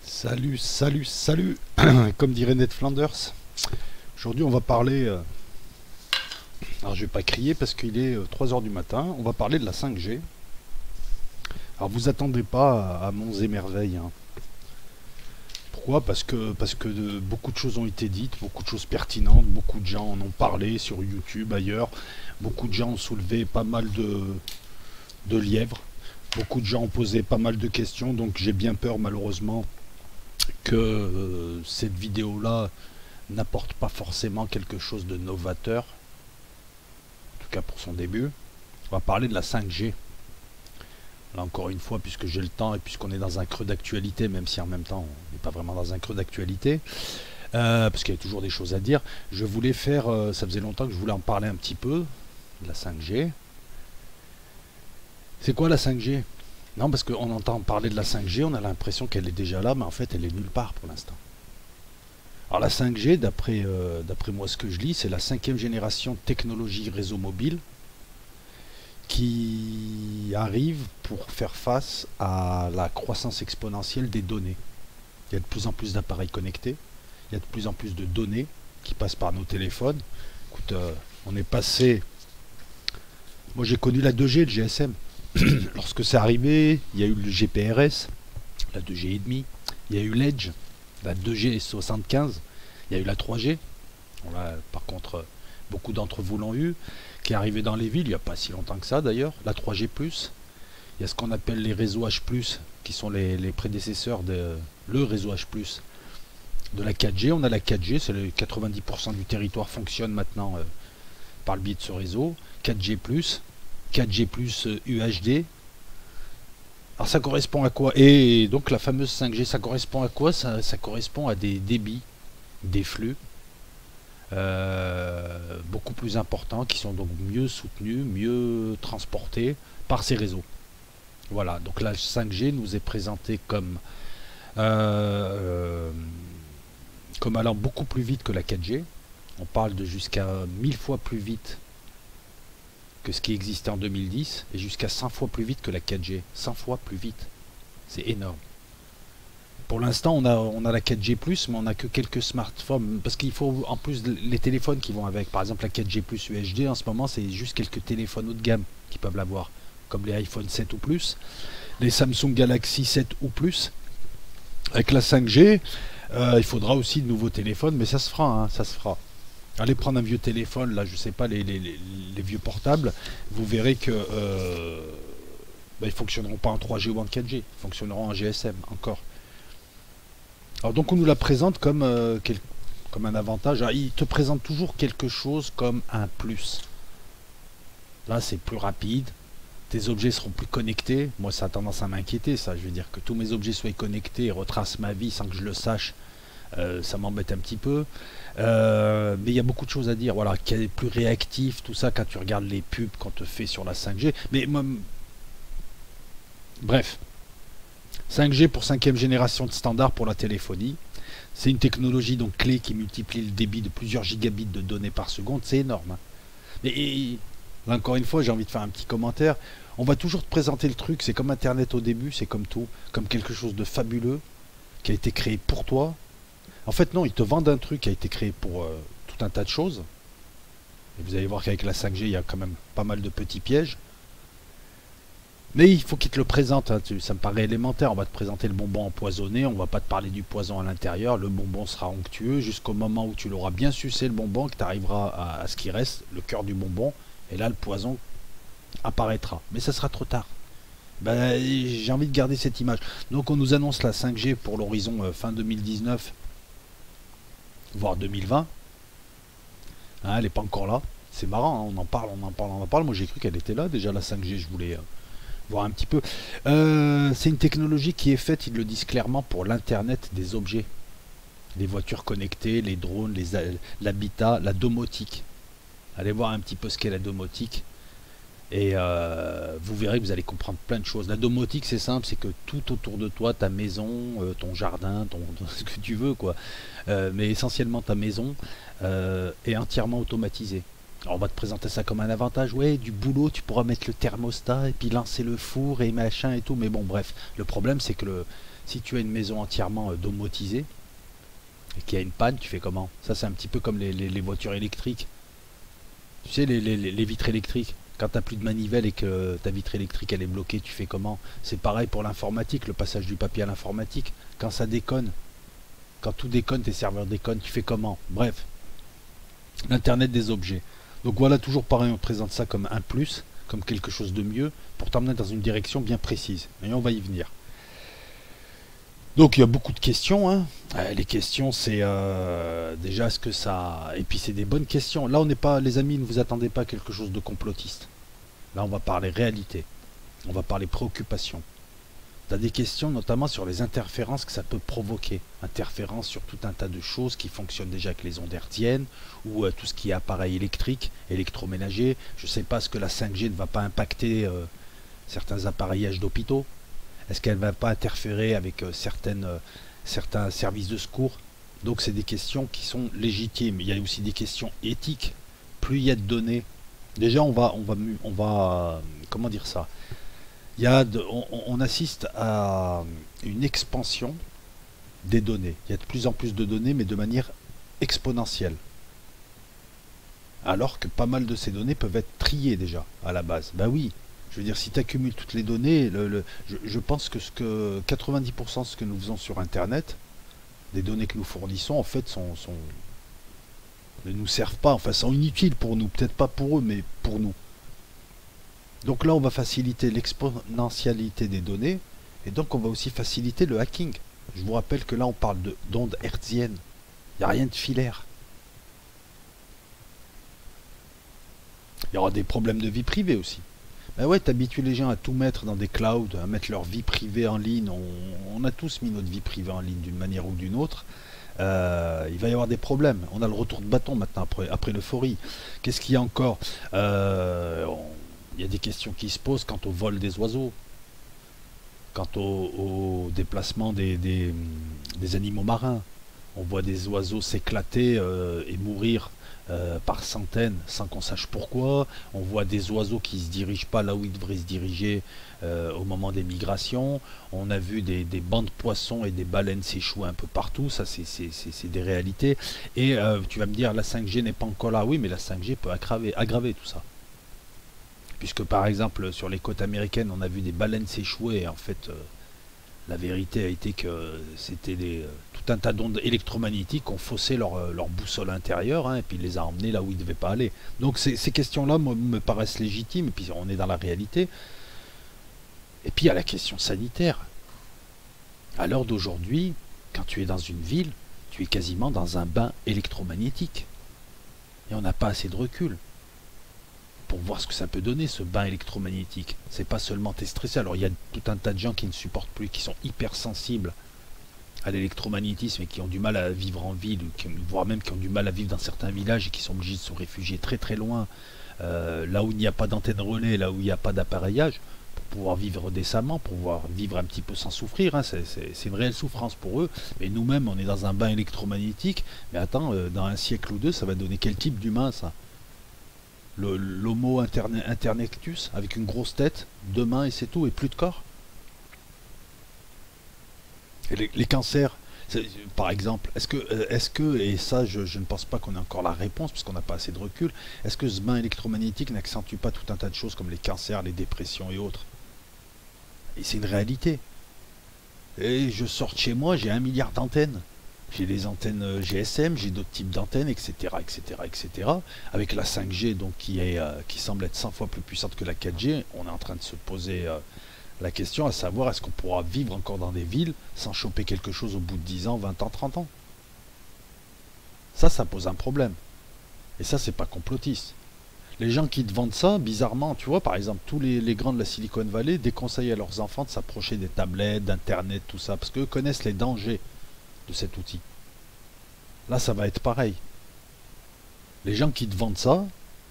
Salut, salut, salut. Comme dirait Ned Flanders. Aujourd'hui, on va parler. Alors, je vais pas crier parce qu'il est 3 heures du matin. On va parler de la 5G. Alors, vous attendez pas à monts et merveilles, hein. Pourquoi? Parce que beaucoup de choses ont été dites, beaucoup de choses pertinentes, beaucoup de gens en ont parlé sur YouTube, ailleurs. Beaucoup de gens ont soulevé pas mal de lièvres. Beaucoup de gens ont posé pas mal de questions. Donc, j'ai bien peur, malheureusement, que cette vidéo-là n'apporte pas forcément quelque chose de novateur, en tout cas pour son début. On va parler de la 5G. Là encore une fois, puisque j'ai le temps et puisqu'on est dans un creux d'actualité, même si en même temps on n'est pas vraiment dans un creux d'actualité, parce qu'il y a toujours des choses à dire, je voulais faire, ça faisait longtemps que je voulais en parler un petit peu, de la 5G. C'est quoi la 5G? Non, parce qu'on entend parler de la 5G, on a l'impression qu'elle est déjà là, mais en fait elle est nulle part pour l'instant. Alors la 5G, d'après moi ce que je lis, c'est la cinquième génération technologie réseau mobile qui arrive pour faire face à la croissance exponentielle des données. Il y a de plus en plus d'appareils connectés, il y a de plus en plus de données qui passent par nos téléphones. Écoute, on est passé... Moi j'ai connu la 2G et le GSM. Lorsque c'est arrivé, il y a eu le GPRS, la 2G et demi, il y a eu l'Edge, la 2G 75, il y a eu la 3G. Bon là, par contre, beaucoup d'entre vous l'ont eu, qui est arrivé dans les villes, il n'y a pas si longtemps que ça d'ailleurs, la 3G+. Il y a ce qu'on appelle les réseaux H+, qui sont les prédécesseurs de le réseau H+, de la 4G. On a la 4G, c'est le 90% du territoire fonctionne maintenant par le biais de ce réseau. 4G+, 4G+, UHD. Alors ça correspond à quoi? Et donc la fameuse 5G, ça correspond à quoi? Ça correspond à des débits, des flux beaucoup plus importants, qui sont donc mieux soutenus, mieux transportés par ces réseaux. Voilà, donc la 5G nous est présentée comme allant beaucoup plus vite que la 4G. On parle de jusqu'à 1000 fois plus vite que ce qui existait en 2010 et jusqu'à 100 fois plus vite que la 4G. 100 fois plus vite. C'est énorme. Pour l'instant, on a la 4G+, mais on n'a que quelques smartphones. Parce qu'il faut en plus les téléphones qui vont avec. Par exemple, la 4G+, UHD, en ce moment, c'est juste quelques téléphones haut de gamme qui peuvent l'avoir. Comme les iPhone 7 ou plus, les Samsung Galaxy 7 ou plus. Avec la 5G, il faudra aussi de nouveaux téléphones, mais ça se fera, hein, ça se fera. Allez prendre un vieux téléphone, là, je sais pas, les vieux portables, vous verrez que ils fonctionneront pas en 3G ou en 4G, ils fonctionneront en GSM encore. Alors donc on nous la présente comme un avantage. Alors, il te présente toujours quelque chose comme un plus. Là c'est plus rapide, tes objets seront plus connectés. Moi ça a tendance à m'inquiéter ça, je veux dire que tous mes objets soient connectés et retracent ma vie sans que je le sache. Ça m'embête un petit peu. Mais il y a beaucoup de choses à dire. Voilà, qui est plus réactif, tout ça, quand tu regardes les pubs qu'on te fait sur la 5G. Mais moi, bref, 5G pour cinquième génération de standard pour la téléphonie. C'est une technologie donc clé qui multiplie le débit de plusieurs gigabits de données par seconde. C'est énorme, hein. Mais là, encore une fois, j'ai envie de faire un petit commentaire. On va toujours te présenter le truc. C'est comme Internet au début, c'est comme tout, comme quelque chose de fabuleux qui a été créé pour toi. En fait, non, ils te vendent un truc qui a été créé pour tout un tas de choses. Et vous allez voir qu'avec la 5G, il y a quand même pas mal de petits pièges. Mais il faut qu'ils te le présentent, hein. Ça me paraît élémentaire. On va te présenter le bonbon empoisonné. On va pas te parler du poison à l'intérieur. Le bonbon sera onctueux jusqu'au moment où tu l'auras bien sucé, le bonbon, que tu arriveras à ce qui reste, le cœur du bonbon. Et là, le poison apparaîtra. Mais ça sera trop tard. Ben, j'ai envie de garder cette image. Donc, on nous annonce la 5G pour l'horizon fin 2019. Voire 2020, hein, elle n'est pas encore là. C'est marrant, hein, on en parle, on en parle, on en parle. Moi j'ai cru qu'elle était là déjà la 5G, je voulais voir un petit peu. C'est une technologie qui est faite, ils le disent clairement, pour l'internet des objets. Les voitures connectées, les drones, l'habitat, la domotique. Allez voir un petit peu ce qu'est la domotique. Et vous verrez que vous allez comprendre plein de choses. La domotique, c'est simple, c'est que tout autour de toi, ta maison, ton jardin, ce que tu veux, quoi, mais essentiellement ta maison est entièrement automatisée. Alors on va te présenter ça comme un avantage. Ouais, du boulot, tu pourras mettre le thermostat et puis lancer le four et machin et tout. Mais bon, bref, le problème, c'est que Si tu as une maison entièrement domotisée et qu'il y a une panne, tu fais comment? Ça, c'est un petit peu comme les voitures électriques. Tu sais, les vitres électriques. Quand tu n'as plus de manivelle et que ta vitre électrique elle est bloquée, tu fais comment? C'est pareil pour l'informatique, le passage du papier à l'informatique. Quand ça déconne, quand tout déconne, tes serveurs déconnent, tu fais comment? Bref, l'Internet des objets. Donc voilà, toujours pareil, on présente ça comme un plus, comme quelque chose de mieux, pour t'emmener dans une direction bien précise. Et on va y venir. Donc il y a beaucoup de questions, hein. Les questions c'est déjà ce que ça... Et puis c'est des bonnes questions. Là on n'est pas, les amis, ne vous attendez pas à quelque chose de complotiste. Là on va parler réalité. On va parler préoccupation. Tu as des questions notamment sur les interférences que ça peut provoquer. Interférences sur tout un tas de choses qui fonctionnent déjà avec les ondes hertziennes ou tout ce qui est appareil électrique, électroménager. Je ne sais pas ce que la 5G ne va pas impacter certains appareillages d'hôpitaux. Est-ce qu'elle ne va pas interférer avec certains services de secours? Donc c'est des questions qui sont légitimes. Il y a aussi des questions éthiques. Plus il y a de données, déjà comment dire ça? On assiste à une expansion des données. Il y a de plus en plus de données, mais de manière exponentielle. Alors que pas mal de ces données peuvent être triées déjà à la base. Ben oui, je veux dire, si tu accumules toutes les données, je pense que 90% de ce que nous faisons sur Internet, des données que nous fournissons, en fait, ne nous servent pas, enfin, sont inutiles pour nous. Peut-être pas pour eux, mais pour nous. Donc là, on va faciliter l'exponentialité des données, et donc on va aussi faciliter le hacking. Je vous rappelle que là, on parle d'ondes hertziennes. Il n'y a rien de filaire. Il y aura des problèmes de vie privée aussi. Ben ouais, t'habitues les gens à tout mettre dans des clouds, à mettre leur vie privée en ligne. On a tous mis notre vie privée en ligne d'une manière ou d'une autre. Il va y avoir des problèmes. On a le retour de bâton maintenant après l'euphorie. Qu'est-ce qu'il y a encore? Il y a des questions qui se posent quant au vol des oiseaux, quant au déplacement des animaux marins. On voit des oiseaux s'éclater et mourir par centaines sans qu'on sache pourquoi. On voit des oiseaux qui ne se dirigent pas là où ils devraient se diriger au moment des migrations. On a vu des bancs de poissons et des baleines s'échouer un peu partout. Ça, c'est des réalités. Et tu vas me dire, la 5G n'est pas encore là. Oui, mais la 5G peut aggraver tout ça. Puisque par exemple sur les côtes américaines on a vu des baleines s'échouer et en fait la vérité a été que c'était tout un tas d'ondes électromagnétiques qui ont faussé leur boussole intérieure, hein, et puis les a emmenés là où ils ne devaient pas aller. Donc ces questions là me paraissent légitimes, et puis on est dans la réalité. Et puis il y a la question sanitaire. À l'heure d'aujourd'hui, quand tu es dans une ville, tu es quasiment dans un bain électromagnétique. Et on n'a pas assez de recul pour voir ce que ça peut donner, ce bain électromagnétique. C'est pas seulement t'es stressé. Alors il y a tout un tas de gens qui ne supportent plus, qui sont hypersensibles à l'électromagnétisme et qui ont du mal à vivre en ville, voire même qui ont du mal à vivre dans certains villages et qui sont obligés de se réfugier très très loin, là où il n'y a pas d'antenne relais, là où il n'y a pas d'appareillage, pour pouvoir vivre décemment, pour pouvoir vivre un petit peu sans souffrir, hein. C'est une réelle souffrance pour eux. Mais nous-mêmes, on est dans un bain électromagnétique. Mais attends, dans un siècle ou deux, ça va donner quel type d'humain, ça? L'homo internectus avec une grosse tête, deux mains et c'est tout, et plus de corps. Et les cancers, par exemple, est-ce que, et ça je ne pense pas qu'on ait encore la réponse puisqu'on n'a pas assez de recul, est-ce que ce bain électromagnétique n'accentue pas tout un tas de choses comme les cancers, les dépressions et autres? Et c'est une réalité. Et je sors de chez moi, j'ai 1 milliard d'antennes. J'ai les antennes GSM, j'ai d'autres types d'antennes, etc., etc., etc. Avec la 5G, donc qui semble être 100 fois plus puissante que la 4G, on est en train de se poser la question à savoir est-ce qu'on pourra vivre encore dans des villes sans choper quelque chose au bout de 10 ans, 20 ans, 30 ans. Ça pose un problème. Et ça, c'est pas complotiste. Les gens qui te vendent ça, bizarrement, tu vois, par exemple, tous les grands de la Silicon Valley déconseillent à leurs enfants de s'approcher des tablettes, d'Internet, tout ça, parce qu'eux connaissent les dangers de cet outil. Là, ça va être pareil. Les gens qui te vendent ça,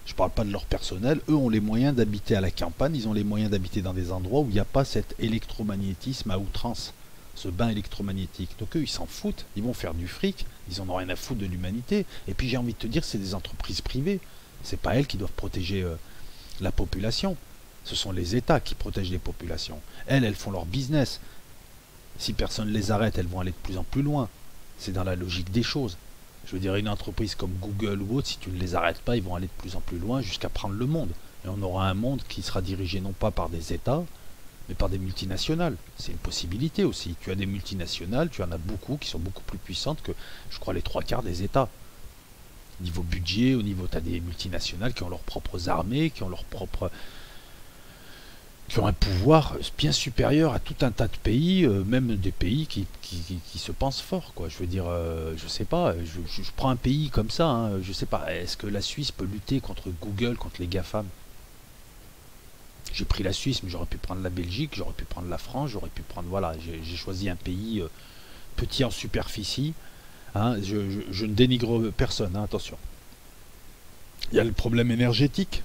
je parle pas de leur personnel, eux ont les moyens d'habiter à la campagne, ils ont les moyens d'habiter dans des endroits où il n'y a pas cet électromagnétisme à outrance, ce bain électromagnétique. Donc eux, ils s'en foutent, ils vont faire du fric, ils en ont rien à foutre de l'humanité. Et puis j'ai envie de te dire, c'est des entreprises privées. C'est pas elles qui doivent protéger la population. Ce sont les États qui protègent les populations. Elles font leur business. Si personne ne les arrête, elles vont aller de plus en plus loin. C'est dans la logique des choses. Je veux dire, une entreprise comme Google ou autre, si tu ne les arrêtes pas, ils vont aller de plus en plus loin jusqu'à prendre le monde. Et on aura un monde qui sera dirigé non pas par des États, mais par des multinationales. C'est une possibilité aussi. Tu as des multinationales, tu en as beaucoup qui sont beaucoup plus puissantes que, je crois, les trois quarts des États. Niveau budget, au niveau, tu as des multinationales qui ont leurs propres armées, qui ont leurs propres, qui ont un pouvoir bien supérieur à tout un tas de pays, même des pays qui se pensent forts, quoi. Je veux dire, je sais pas, je prends un pays comme ça, hein, je sais pas, est-ce que la Suisse peut lutter contre Google, contre les GAFAM? J'ai pris la Suisse, mais j'aurais pu prendre la Belgique, j'aurais pu prendre la France, j'aurais pu prendre, voilà, j'ai choisi un pays petit en superficie, hein, je ne dénigre personne, hein, attention. Il y a le problème énergétique,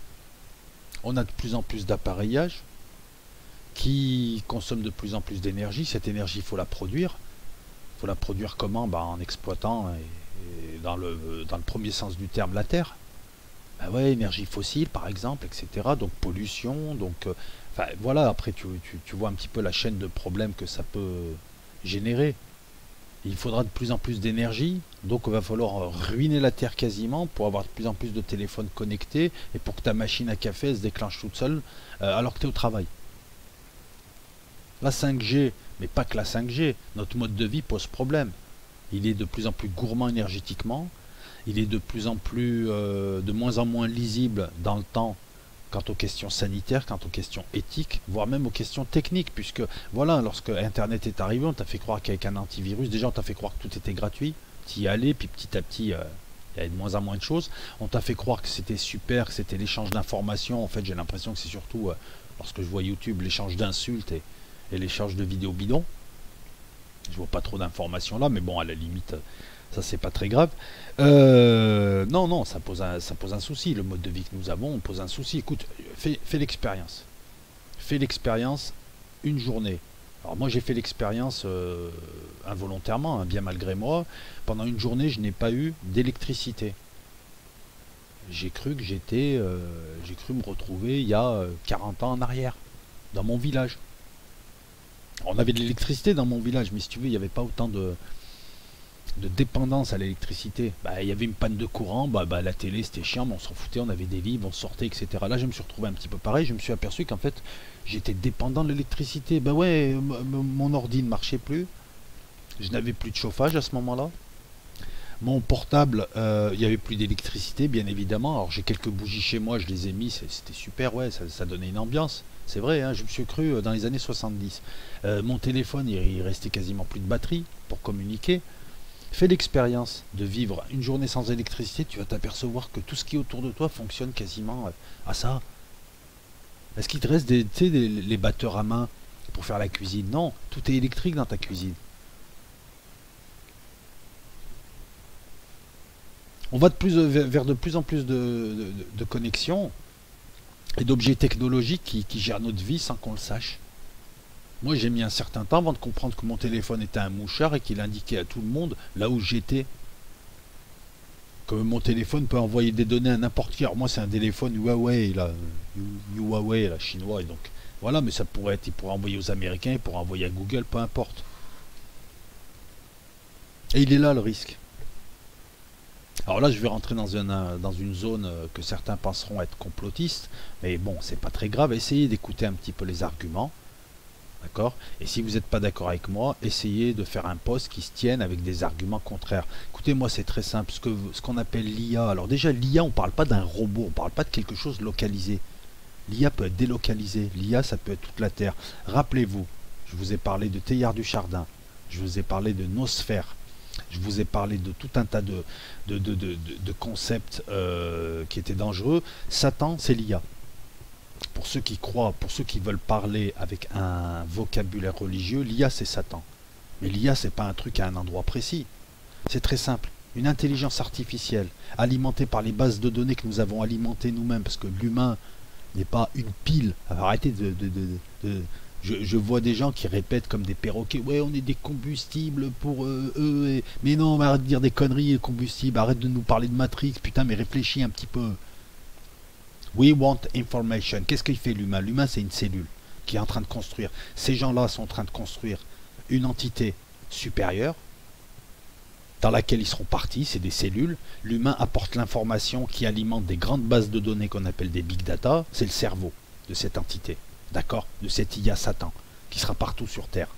on a de plus en plus d'appareillages, qui consomme de plus en plus d'énergie. Cette énergie, il faut la produire. Il faut la produire comment? En exploitant, et dans le premier sens du terme, la Terre. Ben ouais, énergie fossile, par exemple, etc. Donc pollution. Donc, enfin, voilà, après, tu vois un petit peu la chaîne de problèmes que ça peut générer. Il faudra de plus en plus d'énergie. Donc, il va falloir ruiner la Terre quasiment pour avoir de plus en plus de téléphones connectés et pour que ta machine à café se déclenche toute seule alors que tu es au travail. La 5G, mais pas que la 5G, notre mode de vie pose problème. Il est de plus en plus gourmand énergétiquement, il est de plus en plus, de moins en moins lisible dans le temps quant aux questions sanitaires, quant aux questions éthiques, voire même aux questions techniques, puisque voilà, lorsque Internet est arrivé, on t'a fait croire qu'avec un antivirus, déjà on t'a fait croire que tout était gratuit, tu y allais, puis petit à petit, il y avait de moins en moins de choses. On t'a fait croire que c'était super, que c'était l'échange d'informations. En fait, j'ai l'impression que c'est surtout, lorsque je vois YouTube, l'échange d'insultes et l'échange de vidéos bidons. Je vois pas trop d'informations là, mais bon, à la limite, ça c'est pas très grave. Non, non, ça pose un souci. Le mode de vie que nous avons, on pose un souci. Écoute, fais l'expérience. Fais l'expérience une journée. Alors moi j'ai fait l'expérience involontairement, hein, bien malgré moi. Pendant une journée, je n'ai pas eu d'électricité. J'ai cru que j'ai cru me retrouver il y a 40 ans en arrière, dans mon village. On avait de l'électricité dans mon village, mais si tu veux, il n'y avait pas autant de dépendance à l'électricité. Il y avait une panne de courant, la télé c'était chiant, mais on s'en foutait, on avait des livres, on sortait, etc. Là, je me suis retrouvé un petit peu pareil, je me suis aperçu qu'en fait, j'étais dépendant de l'électricité. Ouais, mon ordi ne marchait plus, je n'avais plus de chauffage à ce moment-là. Mon portable, il n'y avait plus d'électricité, bien évidemment. Alors j'ai quelques bougies chez moi, je les ai mis, c'était super, ouais, ça donnait une ambiance. C'est vrai, hein, je me suis cru dans les années 70. Mon téléphone, il restait quasiment plus de batterie pour communiquer. Fais l'expérience de vivre une journée sans électricité, tu vas t'apercevoir que tout ce qui est autour de toi fonctionne quasiment à ça. Est-ce qu'il te reste les batteurs à main pour faire la cuisine? Non, tout est électrique dans ta cuisine. On va vers de plus en plus de connexions et d'objets technologiques qui gèrent notre vie sans qu'on le sache. Moi, j'ai mis un certain temps avant de comprendre que mon téléphone était un mouchard et qu'il indiquait à tout le monde là où j'étais. Que mon téléphone peut envoyer des données à n'importe qui. Alors moi, c'est un téléphone Huawei, là, Huawei, là, chinois, et donc voilà, mais ça pourrait être, il pourrait envoyer aux Américains, il pourrait envoyer à Google, peu importe. Et il est là le risque. Alors là, je vais rentrer dans une zone que certains penseront être complotiste, mais bon, c'est pas très grave. Essayez d'écouter un petit peu les arguments. D'accord? Et si vous n'êtes pas d'accord avec moi, essayez de faire un post qui se tienne avec des arguments contraires. Écoutez, moi c'est très simple, ce qu'on appelle l'IA. Alors déjà, l'IA, on ne parle pas d'un robot, on ne parle pas de quelque chose localisé. L'IA peut être délocalisée, l'IA ça peut être toute la Terre. Rappelez-vous, je vous ai parlé de Teilhard du Chardin, je vous ai parlé de Nosphère, je vous ai parlé de tout un tas de concepts qui étaient dangereux. Satan, c'est l'IA. Pour ceux qui croient, pour ceux qui veulent parler avec un vocabulaire religieux, l'IA c'est Satan. Mais l'IA c'est pas un truc à un endroit précis. C'est très simple. Une intelligence artificielle alimentée par les bases de données que nous avons alimentées nous-mêmes, parce que l'humain n'est pas une pile. Alors, arrêtez je vois des gens qui répètent comme des perroquets, ouais on est des combustibles pour eux, mais non, arrête de dire des conneries, combustibles, arrête de nous parler de Matrix, putain mais réfléchis un petit peu. We want information. Qu'est-ce qu'il fait l'humain? L'humain, c'est une cellule qui est en train de construire. Ces gens-là sont en train de construire une entité supérieure dans laquelle ils seront partis, c'est des cellules. L'humain apporte l'information qui alimente des grandes bases de données qu'on appelle des big data. C'est le cerveau de cette entité, d'accord, de cette IA Satan, qui sera partout sur Terre.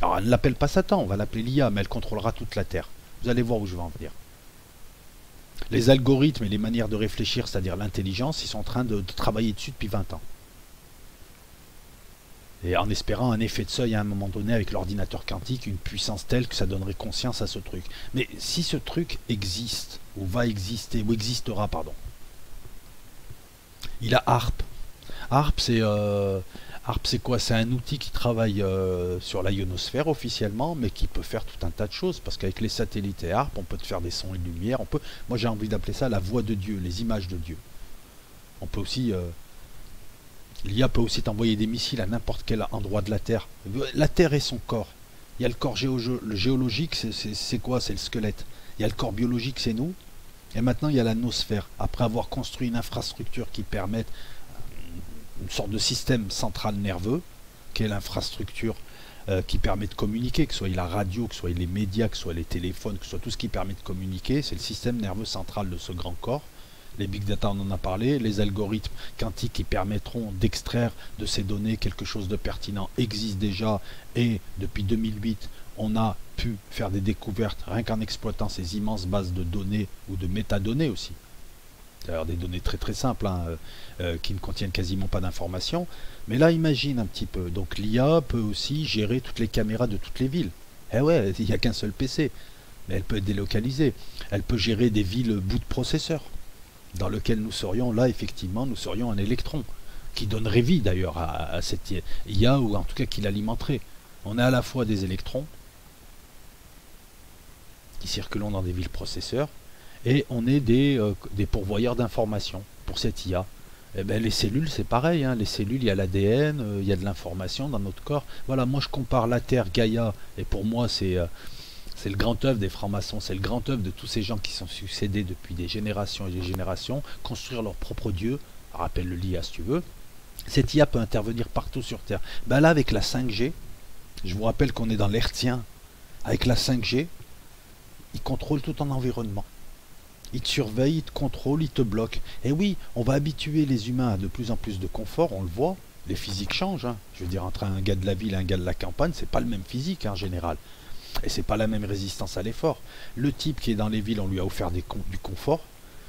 Alors, elle ne l'appelle pas Satan, on va l'appeler l'IA, mais elle contrôlera toute la Terre. Vous allez voir où je vais en venir. Les algorithmes et les manières de réfléchir, c'est-à-dire l'intelligence, ils sont en train de travailler dessus depuis 20 ans. Et en espérant un effet de seuil à un moment donné avec l'ordinateur quantique, une puissance telle que ça donnerait conscience à ce truc. Mais si ce truc existe, ou va exister, ou existera, pardon, il a HARP. HARP, c'est quoi? C'est un outil qui travaille sur la ionosphère officiellement, mais qui peut faire tout un tas de choses, parce qu'avec les satellites et HARP, on peut te faire des sons et lumière. Moi, j'ai envie d'appeler ça la voix de Dieu, les images de Dieu. On peut aussi... L'IA peut aussi t'envoyer des missiles à n'importe quel endroit de la Terre. La Terre est son corps. Il y a le corps géologique, c'est quoi? C'est le squelette. Il y a le corps biologique, c'est nous. Et maintenant, il y a la nosphère. Après avoir construit une infrastructure qui permette une sorte de système central nerveux, qui est l'infrastructure qui permet de communiquer, que ce soit la radio, que ce soit les médias, que ce soit les téléphones, que ce soit tout ce qui permet de communiquer, c'est le système nerveux central de ce grand corps. Les big data, on en a parlé, les algorithmes quantiques qui permettront d'extraire de ces données quelque chose de pertinent existent déjà, et depuis 2008, on a pu faire des découvertes rien qu'en exploitant ces immenses bases de données ou de métadonnées aussi. D'ailleurs des données très très simples qui ne contiennent quasiment pas d'informations. Mais là, imagine un petit peu. Donc l'IA peut aussi gérer toutes les caméras de toutes les villes. Eh ouais, il n'y a qu'un seul PC. Mais elle peut être délocalisée. Elle peut gérer des villes bout de processeur, dans lequel nous serions là, effectivement, nous serions un électron, qui donnerait vie d'ailleurs à cette IA, ou en tout cas qui l'alimenterait. On est à la fois des électrons, qui circulons dans des villes processeurs, et on est des pourvoyeurs d'informations pour cette IA. Eh ben, les cellules, c'est pareil, hein. Les cellules, il y a l'ADN, il y a de l'information dans notre corps. Voilà, moi je compare la Terre, Gaïa, et pour moi c'est le grand œuvre des francs-maçons, c'est le grand œuvre de tous ces gens qui sont succédés depuis des générations et des générations, construire leur propre Dieu. Rappelle le l'IA si tu veux. Cette IA peut intervenir partout sur Terre. Ben là, avec la 5G, je vous rappelle qu'on est dans l'hertzien. Avec la 5G, il contrôle tout ton environnement. Il te surveille, il te contrôle, il te bloque. Et oui, on va habituer les humains à de plus en plus de confort, on le voit. Les physiques changent. Hein. Je veux dire, entre un gars de la ville et un gars de la campagne, c'est pas le même physique en général. Et c'est pas la même résistance à l'effort. Le type qui est dans les villes, on lui a offert du confort,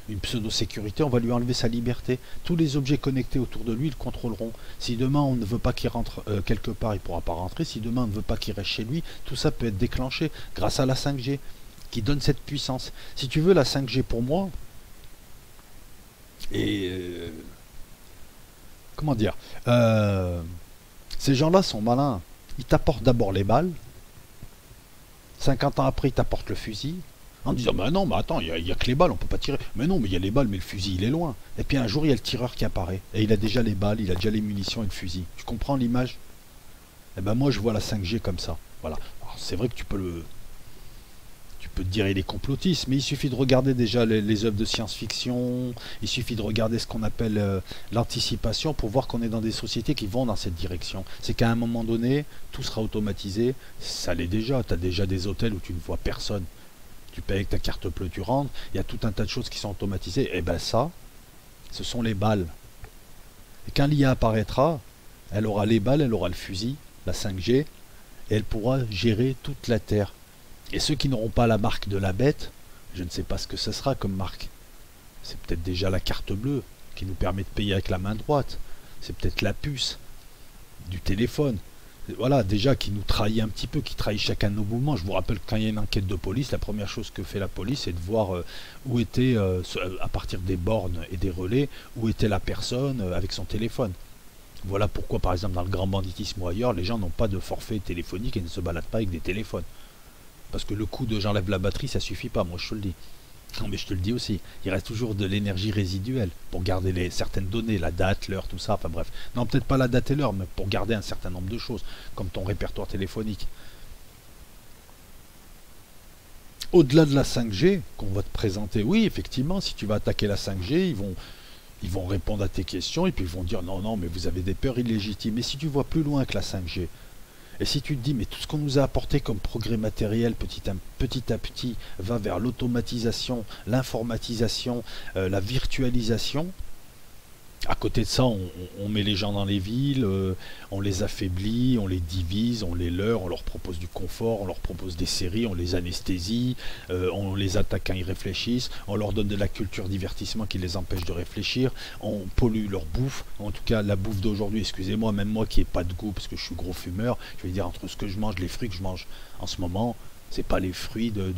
une pseudo-sécurité, on va lui enlever sa liberté. Tous les objets connectés autour de lui, ils le contrôleront. Si demain on ne veut pas qu'il rentre quelque part, il ne pourra pas rentrer. Si demain on ne veut pas qu'il reste chez lui, tout ça peut être déclenché grâce à la 5G, qui donne cette puissance. Si tu veux, la 5G pour moi, et comment dire, ces gens-là sont malins. Ils t'apportent d'abord les balles, 50 ans après, ils t'apportent le fusil, en disant bah non, mais attends, il n'y a que les balles, on peut pas tirer. Mais non, mais il y a les balles, mais le fusil il est loin. Et puis un jour, il y a le tireur qui apparaît, et il a déjà les balles, il a déjà les munitions et le fusil. Tu comprends l'image? Eh ben moi, je vois la 5G comme ça. Voilà. C'est vrai que tu peux te dire il est complotiste, mais il suffit de regarder déjà les œuvres de science-fiction, il suffit de regarder ce qu'on appelle l'anticipation pour voir qu'on est dans des sociétés qui vont dans cette direction. C'est qu'à un moment donné, tout sera automatisé, ça l'est déjà, tu as déjà des hôtels où tu ne vois personne. Tu payes avec ta carte bleue, tu rentres, il y a tout un tas de choses qui sont automatisées, et ben ça, ce sont les balles. Et quand l'IA apparaîtra, elle aura les balles, elle aura le fusil, la 5G, et elle pourra gérer toute la Terre. Et ceux qui n'auront pas la marque de la bête, je ne sais pas ce que ce sera comme marque. C'est peut-être déjà la carte bleue qui nous permet de payer avec la main droite. C'est peut-être la puce du téléphone. Voilà, déjà qui nous trahit un petit peu, qui trahit chacun de nos mouvements. Je vous rappelle que quand il y a une enquête de police, la première chose que fait la police, c'est de voir où était, à partir des bornes et des relais, où était la personne avec son téléphone. Voilà pourquoi, par exemple, dans le grand banditisme ou ailleurs, les gens n'ont pas de forfait téléphonique et ne se baladent pas avec des téléphones. Parce que le coup de j'enlève la batterie, ça suffit pas, moi je te le dis. Non mais je te le dis aussi, il reste toujours de l'énergie résiduelle pour garder certaines données, la date, l'heure, tout ça, enfin bref. Non, peut-être pas la date et l'heure, mais pour garder un certain nombre de choses, comme ton répertoire téléphonique. Au-delà de la 5G qu'on va te présenter, oui, effectivement, si tu vas attaquer la 5G, ils vont répondre à tes questions et puis ils vont dire non, non, mais vous avez des peurs illégitimes. Mais si tu vois plus loin que la 5G, Et si tu te dis, mais tout ce qu'on nous a apporté comme progrès matériel petit à petit va vers l'automatisation, l'informatisation, la virtualisation, à côté de ça, on met les gens dans les villes, on les affaiblit, on les divise, on les leurre, on leur propose du confort, on leur propose des séries, on les anesthésie, on les attaque quand ils réfléchissent, on leur donne de la culture divertissement qui les empêche de réfléchir, on pollue leur bouffe, en tout cas la bouffe d'aujourd'hui, excusez-moi, même moi qui n'ai pas de goût parce que je suis gros fumeur, je vais dire entre ce que je mange, les fruits que je mange en ce moment, c'est pas les fruits de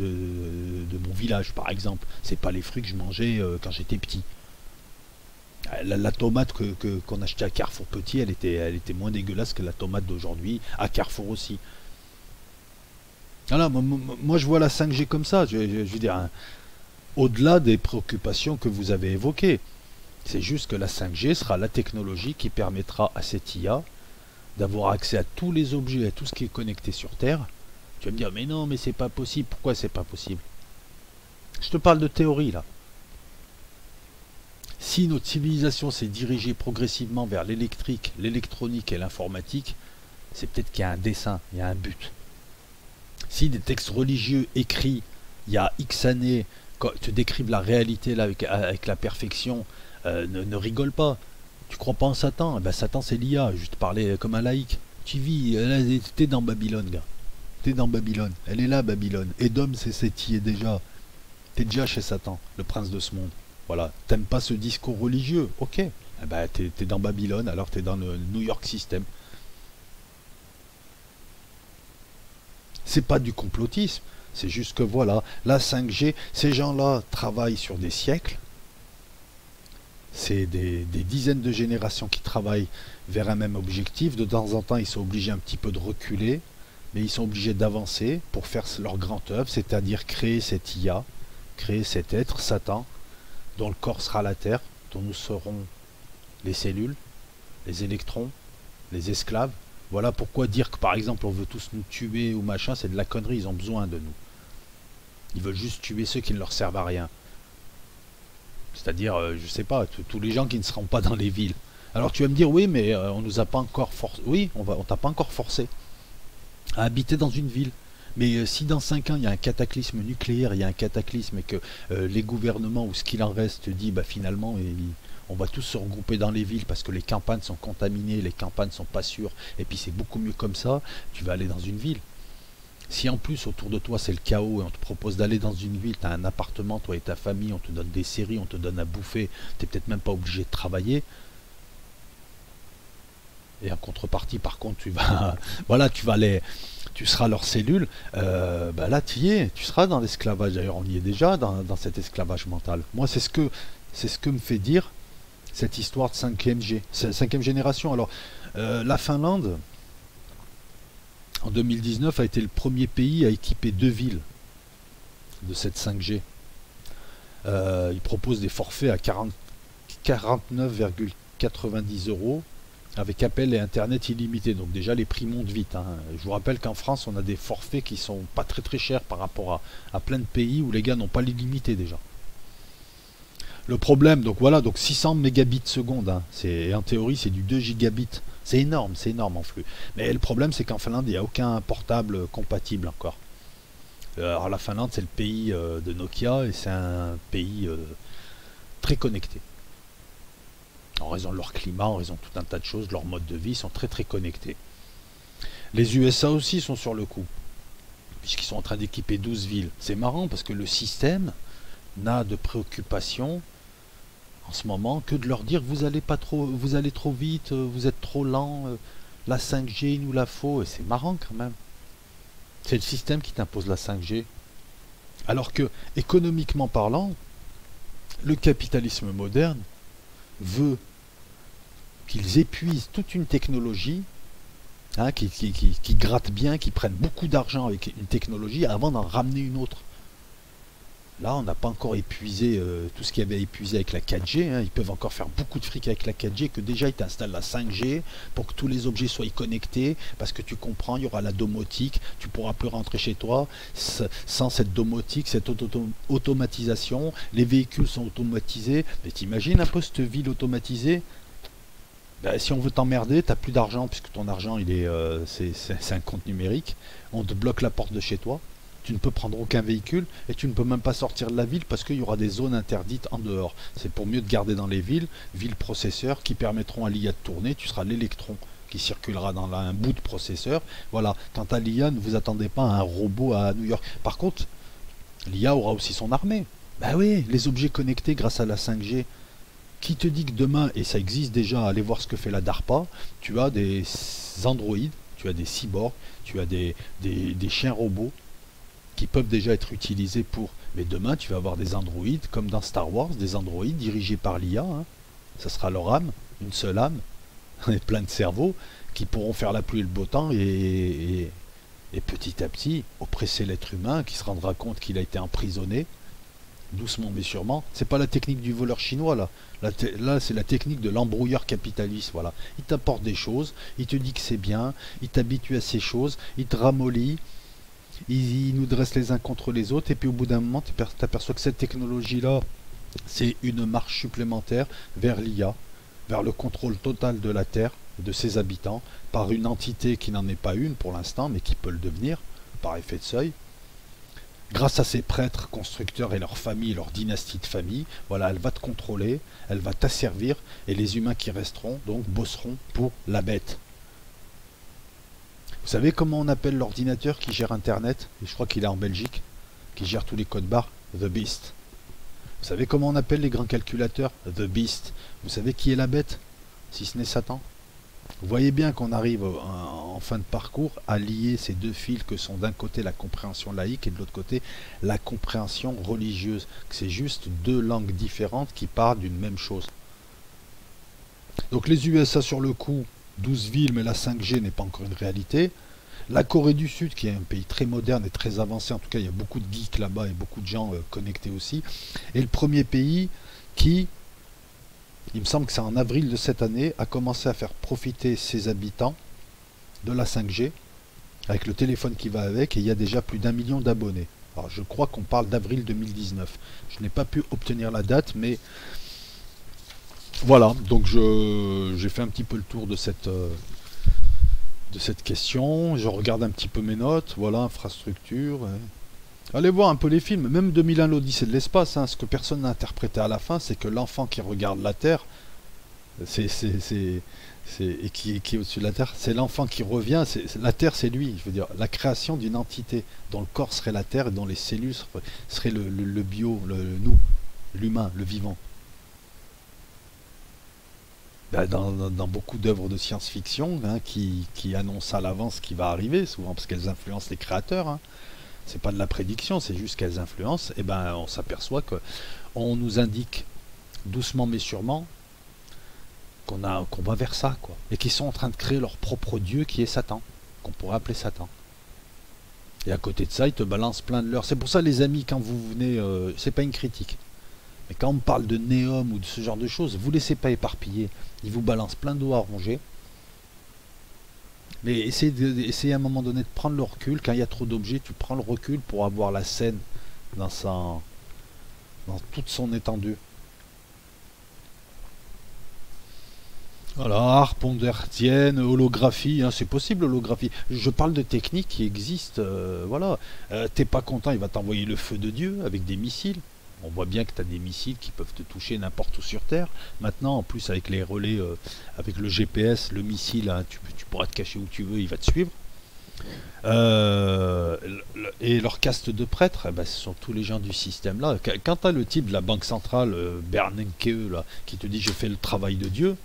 mon village par exemple, c'est pas les fruits que je mangeais quand j'étais petit. La tomate qu'on achetait à Carrefour petit, elle était moins dégueulasse que la tomate d'aujourd'hui, à Carrefour aussi. Voilà, moi, je vois la 5G comme ça, je veux dire, hein, au-delà des préoccupations que vous avez évoquées. C'est juste que la 5G sera la technologie qui permettra à cette IA d'avoir accès à tous les objets, à tout ce qui est connecté sur Terre. Tu vas me dire, mais non, mais c'est pas possible. Pourquoi c'est pas possible? Je te parle de théorie là. Si notre civilisation s'est dirigée progressivement vers l'électrique, l'électronique et l'informatique, c'est peut-être qu'il y a un dessein, il y a un but. Si des textes religieux écrits il y a X années te décrivent la réalité là, avec la perfection, ne rigole pas. Tu crois pas en Satan? Eh ben, Satan c'est l'IA, je te parlais comme un laïc. Tu vis, t'es dans Babylone, gars. T'es dans Babylone, elle est là Babylone. Edom y est déjà. T'es déjà chez Satan, le prince de ce monde. Voilà, t'aimes pas ce discours religieux, ok. Eh ben, t'es dans Babylone, alors t'es dans le New York System. C'est pas du complotisme, c'est juste que voilà, la 5G, ces gens-là travaillent sur des siècles, c'est des dizaines de générations qui travaillent vers un même objectif, de temps en temps ils sont obligés un petit peu de reculer, mais ils sont obligés d'avancer pour faire leur grande œuvre, c'est-à-dire créer cette IA, créer cet être, Satan, dont le corps sera la Terre, dont nous serons les cellules, les électrons, les esclaves. Voilà pourquoi dire que par exemple on veut tous nous tuer ou machin, c'est de la connerie, ils ont besoin de nous. Ils veulent juste tuer ceux qui ne leur servent à rien. C'est-à-dire, je sais pas, tous les gens qui ne seront pas dans les villes. Alors tu vas me dire, oui, mais on nous a pas encore forcé. Oui, on t'a pas encore forcé à habiter dans une ville. Mais si dans 5 ans il y a un cataclysme nucléaire, il y a un cataclysme et que les gouvernements ou ce qu'il en reste dit bah finalement on va tous se regrouper dans les villes parce que les campagnes sont contaminées, les campagnes sont pas sûres, et puis c'est beaucoup mieux comme ça, tu vas aller dans une ville. Si en plus autour de toi c'est le chaos et on te propose d'aller dans une ville, tu as un appartement, toi et ta famille, on te donne des séries, on te donne à bouffer, tu n'es peut-être même pas obligé de travailler. Et en contrepartie par contre tu vas voilà, tu seras leur cellule, bah là tu y es, tu seras dans l'esclavage. D'ailleurs on y est déjà dans cet esclavage mental. Moi c'est ce que me fait dire cette histoire de 5e génération. Alors la Finlande en 2019 a été le premier pays à équiper 2 villes de cette 5G. Il propose des forfaits à 49,90 € avec appel et internet illimité. Donc déjà les prix montent vite, hein. Je vous rappelle qu'en France on a des forfaits qui sont pas très chers par rapport à plein de pays où les gars n'ont pas l'illimité déjà. Le problème, donc voilà, donc 600 mégabits seconde, hein. En théorie c'est du 2 gigabits. C'est énorme en flux. Mais le problème c'est qu'en Finlande il n'y a aucun portable compatible encore. Alors la Finlande c'est le pays de Nokia et c'est un pays très connecté. En raison de leur climat, en raison de tout un tas de choses, de leur mode de vie, ils sont très connectés. Les USA aussi sont sur le coup, puisqu'ils sont en train d'équiper 12 villes. C'est marrant parce que le système n'a de préoccupation en ce moment que de leur dire vous allez trop vite, vous êtes trop lent, la 5G il nous la faut, et c'est marrant quand même. C'est le système qui t'impose la 5G. Alors que, économiquement parlant, le capitalisme moderne veut qu'ils épuisent toute une technologie, hein, qui gratte bien, qui prennent beaucoup d'argent avec une technologie avant d'en ramener une autre. Là, on n'a pas encore épuisé tout ce qu'il y avait épuisé avec la 4G. Hein. Ils peuvent encore faire beaucoup de fric avec la 4G, que déjà ils t'installent la 5G pour que tous les objets soient connectés, parce que tu comprends, il y aura la domotique, tu pourras plus rentrer chez toi sans cette domotique, cette automatisation. Les véhicules sont automatisés. Mais t'imagines un peu cette ville automatisée? Bah, si on veut t'emmerder, t'as plus d'argent puisque ton argent il est c'est un compte numérique. On te bloque la porte de chez toi. Tu ne peux prendre aucun véhicule et tu ne peux même pas sortir de la ville parce qu'il y aura des zones interdites en dehors. C'est pour mieux te garder dans les villes processeurs qui permettront à l'IA de tourner. Tu seras l'électron qui circulera dans un bout de processeur. Voilà, quant à l'IA, ne vous attendez pas à un robot à New York. Par contre, l'IA aura aussi son armée. Bah oui, les objets connectés grâce à la 5G. Qui te dit que demain, et ça existe déjà, allez voir ce que fait la DARPA, tu as des androïdes, tu as des cyborgs, tu as des chiens robots qui peuvent déjà être utilisés pour... Mais demain, tu vas avoir des androïdes, comme dans Star Wars, des androïdes dirigés par l'IA. Hein. Ça sera leur âme, une seule âme, et plein de cerveaux, qui pourront faire la pluie et le beau temps et petit à petit oppresser l'être humain, qui se rendra compte qu'il a été emprisonné, doucement mais sûrement. C'est pas la technique du voleur chinois là. Là c'est la technique de l'embrouilleur capitaliste. Voilà. Il t'apporte des choses, il te dit que c'est bien, il t'habitue à ces choses, il te ramollit, il nous dresse les uns contre les autres, et puis au bout d'un moment, tu t'aperçois que cette technologie là, c'est une marche supplémentaire vers l'IA, vers le contrôle total de la Terre, de ses habitants, par une entité qui n'en est pas une pour l'instant, mais qui peut le devenir, par effet de seuil. Grâce à ses prêtres, constructeurs et leurs familles, leur dynastie de famille, voilà, elle va te contrôler, elle va t'asservir, et les humains qui resteront, donc, bosseront pour la bête. Vous savez comment on appelle l'ordinateur qui gère Internet? Et je crois qu'il est en Belgique, qui gère tous les codes barres? The Beast. Vous savez comment on appelle les grands calculateurs? The Beast. Vous savez qui est la bête? Si ce n'est Satan. Vous voyez bien qu'on arrive en fin de parcours à lier ces deux fils que sont d'un côté la compréhension laïque et de l'autre côté la compréhension religieuse. C'est juste deux langues différentes qui parlent d'une même chose. Donc les USA sur le coup, 12 villes, mais la 5G n'est pas encore une réalité. La Corée du Sud, qui est un pays très moderne et très avancé, en tout cas il y a beaucoup de geeks là-bas et beaucoup de gens connectés aussi. Et le premier pays qui, il me semble que c'est en avril de cette année, a commencé à faire profiter ses habitants de la 5G, avec le téléphone qui va avec, et il y a déjà plus d'1 million d'abonnés. Alors je crois qu'on parle d'avril 2019. Je n'ai pas pu obtenir la date, mais voilà, donc j'ai fait un petit peu le tour de cette question. Je regarde un petit peu mes notes, voilà, infrastructure. Ouais. Allez voir un peu les films, même 2001 l'Odyssée de l'espace, hein, ce que personne n'a interprété à la fin, c'est que l'enfant qui regarde la Terre, et qui est au-dessus de la Terre, c'est l'enfant qui revient, la Terre c'est lui, je veux dire, la création d'une entité dont le corps serait la Terre et dont les cellules seraient le bio, le nous, l'humain, le vivant. Ben, dans beaucoup d'œuvres de science-fiction hein, qui annoncent à l'avance ce qui va arriver, souvent parce qu'elles influencent les créateurs, hein. C'est pas de la prédiction, c'est juste qu'elles influencent, et ben on s'aperçoit que on nous indique doucement mais sûrement qu'on va vers ça, quoi. Et qu'ils sont en train de créer leur propre dieu qui est Satan, qu'on pourrait appeler Satan. Et à côté de ça, ils te balancent plein de leurs. C'est pour ça les amis, quand vous venez, c'est pas une critique. Mais quand on parle de néum ou de ce genre de choses, vous laissez pas éparpiller. Ils vous balancent plein d'eau à ronger. Mais essayez à un moment donné de prendre le recul. Quand il y a trop d'objets, tu prends le recul pour avoir la scène dans toute son étendue. Voilà, harpe hertzienne, holographie, hein, c'est possible holographie. Je parle de techniques qui existent, voilà. T'es pas content, il va t'envoyer le feu de Dieu avec des missiles. On voit bien que tu as des missiles qui peuvent te toucher n'importe où sur Terre. Maintenant, en plus, avec les relais, avec le GPS, le missile, hein, tu pourras te cacher où tu veux, il va te suivre. Et leur caste de prêtres, eh ben, ce sont tous les gens du système là. Quand tu as le type de la banque centrale, Bernanke, là, qui te dit j'ai fait le travail de Dieu,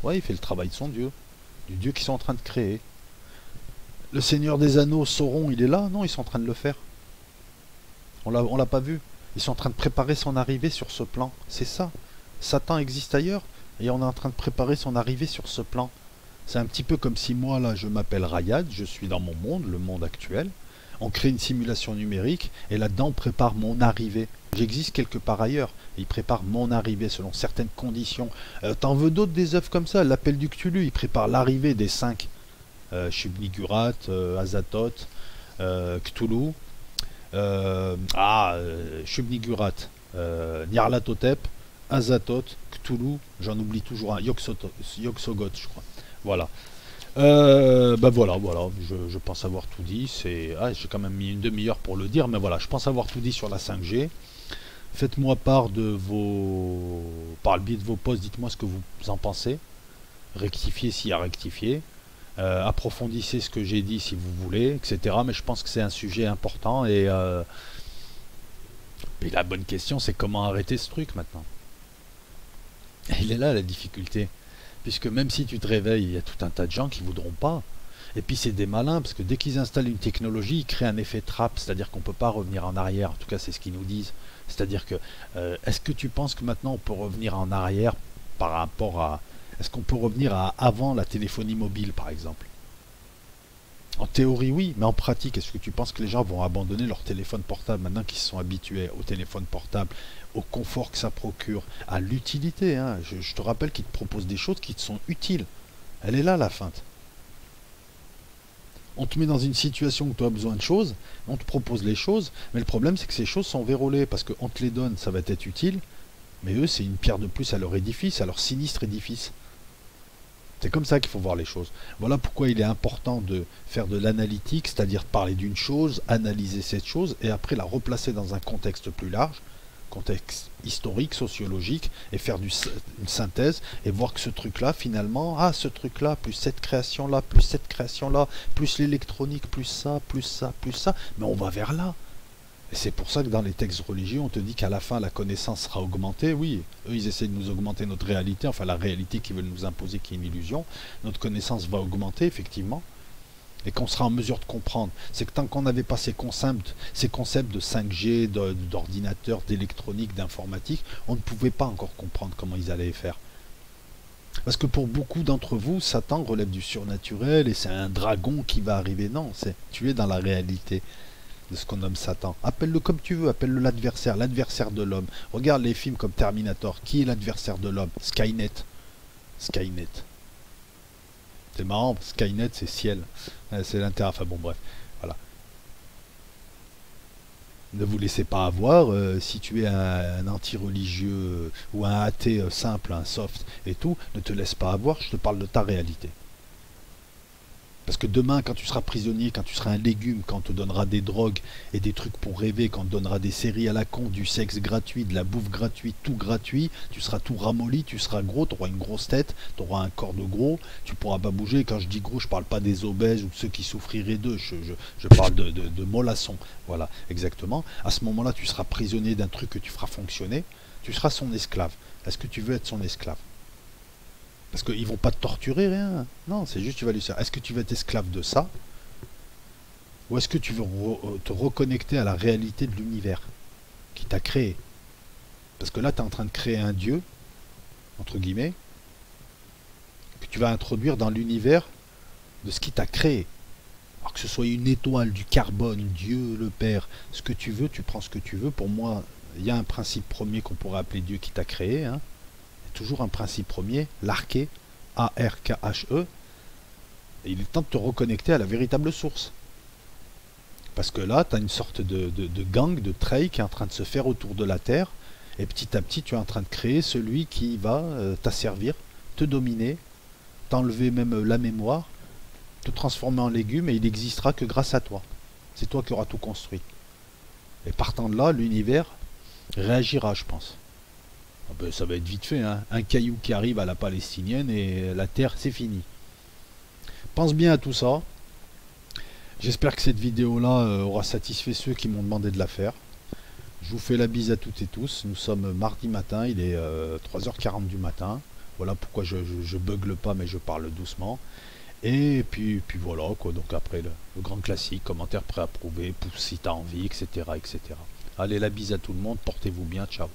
ouais, il fait le travail de son Dieu, du Dieu qu'ils sont en train de créer. Le Seigneur des Anneaux, Sauron, il est là? Non, ils sont en train de le faire. On l'a pas vu. Ils sont en train de préparer son arrivée sur ce plan. C'est ça. Satan existe ailleurs et on est en train de préparer son arrivée sur ce plan. C'est un petit peu comme si moi, là, je m'appelle Rayad, je suis dans mon monde, le monde actuel. On crée une simulation numérique et là-dedans, on prépare mon arrivée. J'existe quelque part ailleurs et il prépare mon arrivée selon certaines conditions. T'en veux d'autres des œuvres comme ça? L'appel du Cthulhu, il prépare l'arrivée des 5. Shub-Niggurath, Azathoth, Cthulhu. Shub-Niggurath, Nyarlathotep, Azathoth, Cthulhu, j'en oublie toujours un, Yog-Sothoth, je crois. Voilà. Bah voilà, je pense avoir tout dit. J'ai quand même mis une demi-heure pour le dire, mais voilà, je pense avoir tout dit sur la 5G. Faites-moi part de par le biais de vos posts, dites-moi ce que vous en pensez. Rectifiez s'il y a rectifié. Approfondissez ce que j'ai dit si vous voulez, etc. Mais je pense que c'est un sujet important et la bonne question c'est comment arrêter ce truc maintenant. Il est là la difficulté. Puisque même si tu te réveilles, il y a tout un tas de gens qui voudront pas. Et puis c'est des malins, parce que dès qu'ils installent une technologie, ils créent un effet trappe, c'est-à-dire qu'on ne peut pas revenir en arrière, en tout cas c'est ce qu'ils nous disent. C'est-à-dire que, est-ce que tu penses que maintenant on peut revenir en arrière par rapport à... Est-ce qu'on peut revenir à avant la téléphonie mobile par exemple? En théorie oui, mais en pratique, est-ce que tu penses que les gens vont abandonner leur téléphone portable maintenant qu'ils se sont habitués au téléphone portable, au confort que ça procure, à l'utilité, hein. Je te rappelle qu'ils te proposent des choses qui te sont utiles. Elle est là la feinte. On te met dans une situation où tu as besoin de choses, on te propose les choses, mais le problème c'est que ces choses sont vérolées, parce qu'on te les donne, ça va être utile, mais eux c'est une pierre de plus à leur édifice, à leur sinistre édifice. C'est comme ça qu'il faut voir les choses. Voilà pourquoi il est important de faire de l'analytique, c'est-à-dire parler d'une chose, analyser cette chose, et après la replacer dans un contexte plus large, contexte historique, sociologique, et faire une synthèse, et voir que ce truc-là, finalement, ce truc-là, plus cette création-là, plus l'électronique, plus ça, mais on va vers là. Et c'est pour ça que dans les textes religieux, on te dit qu'à la fin, la connaissance sera augmentée. Oui, eux, ils essaient de nous augmenter notre réalité, enfin la réalité qu'ils veulent nous imposer, qui est une illusion. Notre connaissance va augmenter, effectivement, et qu'on sera en mesure de comprendre. C'est que tant qu'on n'avait pas ces concepts de 5G, d'ordinateur, d'électronique, d'informatique, on ne pouvait pas encore comprendre comment ils allaient faire. Parce que pour beaucoup d'entre vous, Satan relève du surnaturel et c'est un dragon qui va arriver. Non, tu es dans la réalité de ce qu'on nomme Satan. Appelle-le comme tu veux, appelle-le l'adversaire de l'homme. Regarde les films comme Terminator. Qui est l'adversaire de l'homme? Skynet. Skynet. C'est marrant, Skynet c'est ciel. C'est l'intérieur. Enfin bon, bref. Voilà. Ne vous laissez pas avoir. Si tu es un anti-religieux ou un athée simple, un soft et tout, ne te laisse pas avoir. Je te parle de ta réalité. Parce que demain, quand tu seras prisonnier, quand tu seras un légume, quand on te donnera des drogues et des trucs pour rêver, quand on te donnera des séries à la con, du sexe gratuit, de la bouffe gratuite, tout gratuit, tu seras tout ramolli, tu seras gros, tu auras une grosse tête, tu auras un corps de gros, tu pourras pas bouger. Quand je dis gros, je parle pas des obèses ou de ceux qui souffriraient d'eux, je parle de mollassons. Voilà, exactement. À ce moment-là, tu seras prisonnier d'un truc que tu feras fonctionner, tu seras son esclave. Est-ce que tu veux être son esclave? Parce qu'ils vont pas te torturer, rien. Non, c'est juste tu vas lui dire, est-ce que tu vas être esclave de ça? Ou est-ce que tu veux te reconnecter à la réalité de l'univers qui t'a créé? Parce que là, tu es en train de créer un dieu, entre guillemets, que tu vas introduire dans l'univers de ce qui t'a créé. Alors que ce soit une étoile, du carbone, Dieu, le Père, ce que tu veux, tu prends ce que tu veux. Pour moi, il y a un principe premier qu'on pourrait appeler Dieu qui t'a créé, hein. Toujours un principe premier, l'arché, A-R-K-H-E, et il est temps de te reconnecter à la véritable source. Parce que là, tu as une sorte de gang, de treille qui est en train de se faire autour de la Terre, et petit à petit, tu es en train de créer celui qui va t'asservir, te dominer, t'enlever même la mémoire, te transformer en légume, et il n'existera que grâce à toi. C'est toi qui auras tout construit. Et partant de là, l'univers réagira, je pense. Ah ben, ça va être vite fait, hein. Un caillou qui arrive à la palestinienne et la terre c'est fini. Pense bien à tout ça. J'espère que cette vidéo là aura satisfait ceux qui m'ont demandé de la faire. Je vous fais la bise à toutes et tous. Nous sommes mardi matin, il est 3h40 du matin. Voilà pourquoi je bugle pas mais je parle doucement. Et puis voilà quoi, donc après le grand classique, commentaire préapprouvé, pouce si t'as envie, etc. Allez, la bise à tout le monde, portez-vous bien, ciao.